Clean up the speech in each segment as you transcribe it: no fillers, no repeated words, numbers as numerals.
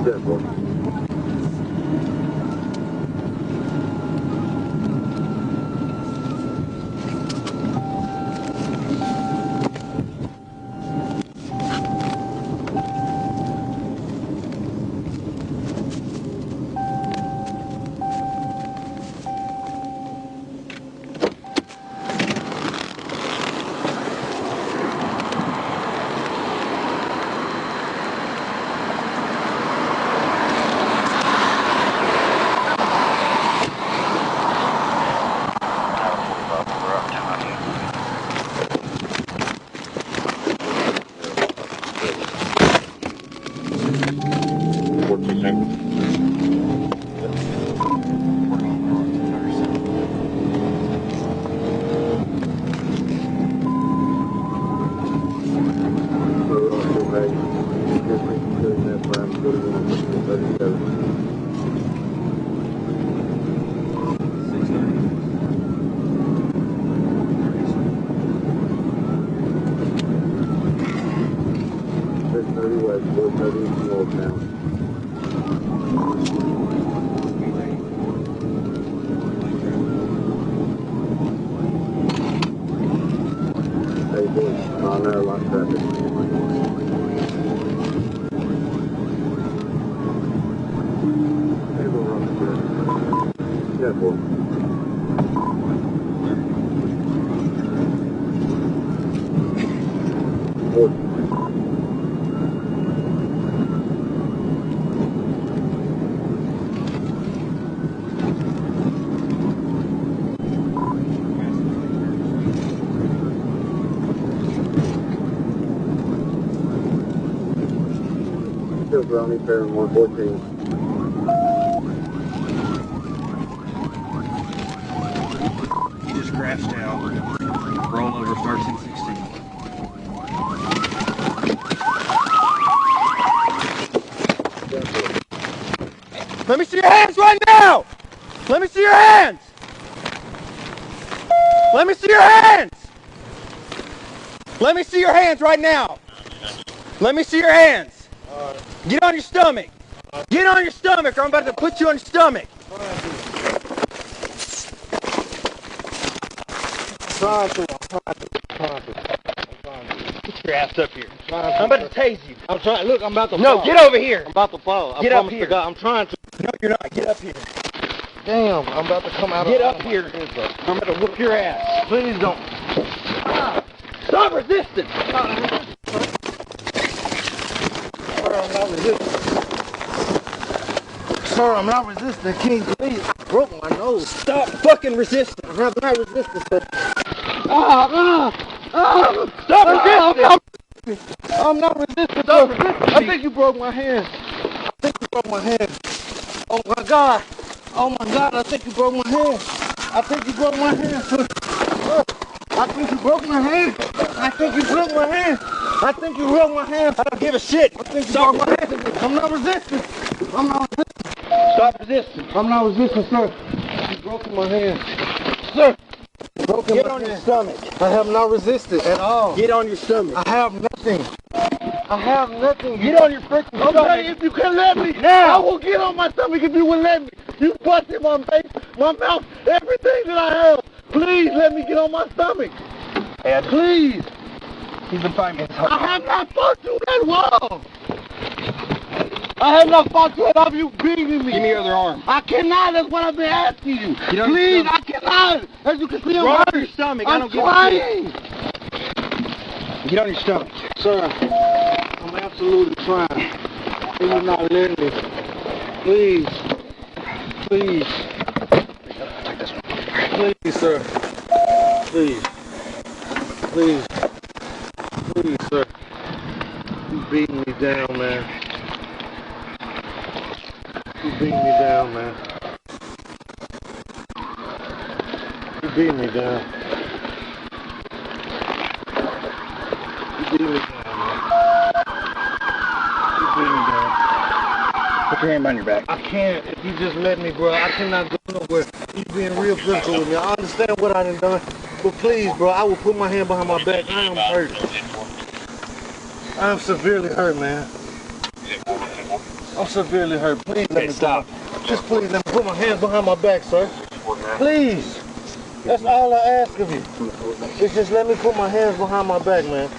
Good boy. Rodney Parham 114. Just crashed out. Roll over 1316. Let me see your hands right now! Let me see your hands! Let me see your hands! Let me see your hands right now! Let me see your hands! Get on your stomach! Get on your stomach or I'm about to put you on your stomach! Get your ass up here. I'm about to tase you. I'm trying. Look, I'm about to fall. No, get over here. I'm about to fall. Get up here. God, I'm trying to. No, you're not. Get up here. Damn, I'm about to come out Get of up here. I'm about to whoop your ass. Please don't. Stop resisting. Sir, I'm not resisting. King, please. I broke my nose. Stop fucking resisting. I have not resisted, sir. Stop resisting. I'm not resisting. Stop resisting. I think you broke my hand. I think you broke my hand. Oh my God. Oh my God. I think you broke my hand. I think you broke my hand, sir. I think you broke my hand. I think you broke my hand. I think you broke my hand. I don't give a shit. I think you Stop broke my hand. I'm not resisting. I'm not resisting. Stop resisting. I'm not resisting, sir. You broke my hand. Sir. Get on your stomach. I have not resisted at all. Get on your stomach. I have nothing. I have nothing. Get on your freaking stomach. Okay, if you can let me, now. I will get on my stomach if you will let me. You busted my face, my mouth, everything that I have. Please let me get on my stomach. Ed, please. He's been fighting me. I have not fought you that well. I have not fought you enough. You beating me. Give me your other arm. I cannot. That's what I've been asking you. Please, I cannot. As you can see, I'm on your stomach. I'm trying. Get on your stomach. Sir, I'm absolutely trying. You're not letting me. Please. Please. Take this one. Please, sir. Please. Please. Please, sir. You beating me down, man. You beating me down, man. You beating me down. You beating me down, man. You beating me down. Put your hand behind your back. I can't. If you just let me, bro, I cannot go nowhere. You being real physical with me. I understand what I done done, but please, bro, I will put my hand behind my back. I am hurt. I am severely hurt, man. I'm severely hurt. Please let me stop. Just please let me put my hands behind my back, sir. Please. That's all I ask of you. It's just let me put my hands behind my back, man.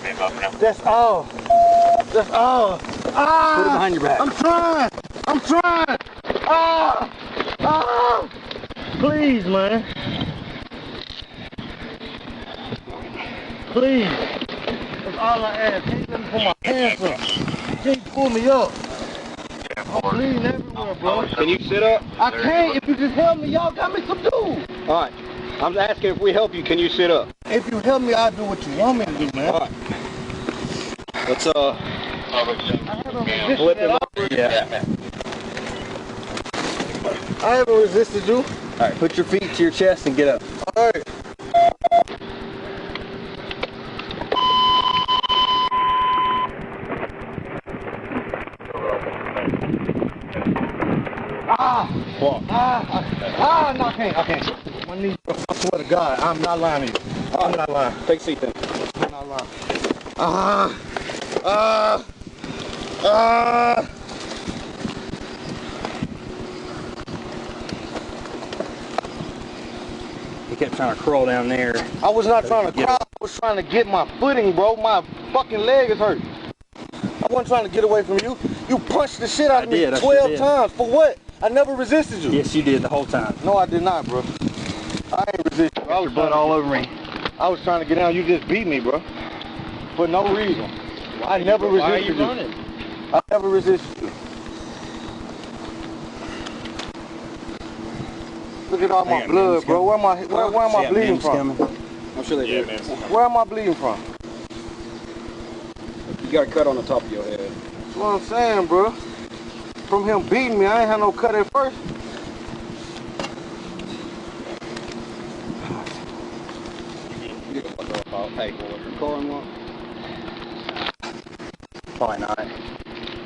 That's all. That's all. Ah! Put it behind your back. I'm trying. I'm trying. Ah! Ah! Please, man. Please. That's all I ask. Can't let me put my hands up. Can't pull me up. I'm bleeding everywhere, bro. Can you sit up? I can't. If you just help me, y'all got me subdued. All right. I'm asking if we help you, can you sit up? If you help me, I'll do what you want me to do, man. All right. Let's I haven't resisted flip at him all. up. Yeah. I haven't resisted you. All right. Put your feet to your chest and get up. All right. Walk. No, I can't. My knee, I swear to God, I'm not lying to you. I'm not lying. Take a seat then. I'm not lying. He kept trying to crawl down there. I was not trying to crawl. I was trying to get my footing, bro. My fucking leg is hurt. I wasn't trying to get away from you. You punched the shit out of me 12 times. For what? I never resisted you. Yes, you did the whole time. No, I did not, bro. I ain't resisted you. I was Your blood all over me. I was trying to get down. You just beat me, bro. For no reason. I never resisted Why are you running? I never resisted you. Look at all my blood, bro. Where am I bleeding from? I'm sure they do. Where am I bleeding from? You got a cut on the top of your head. That's what I'm saying, bro. From him beating me, I ain't had no cut at first. Hey, your car unlocked? Probably not.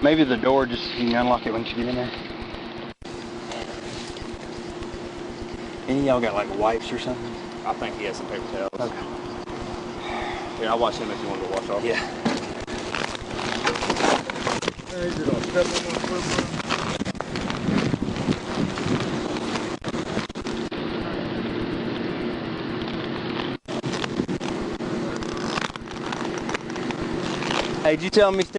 Maybe the door, just you can unlock it once you get in there. Any of y'all got like wipes or something? I think he has some paper towels. Okay. Yeah, I'll watch him if you want to go wash off. Yeah. Hey, you gonna step on my foot, bro? Hey, did you tell me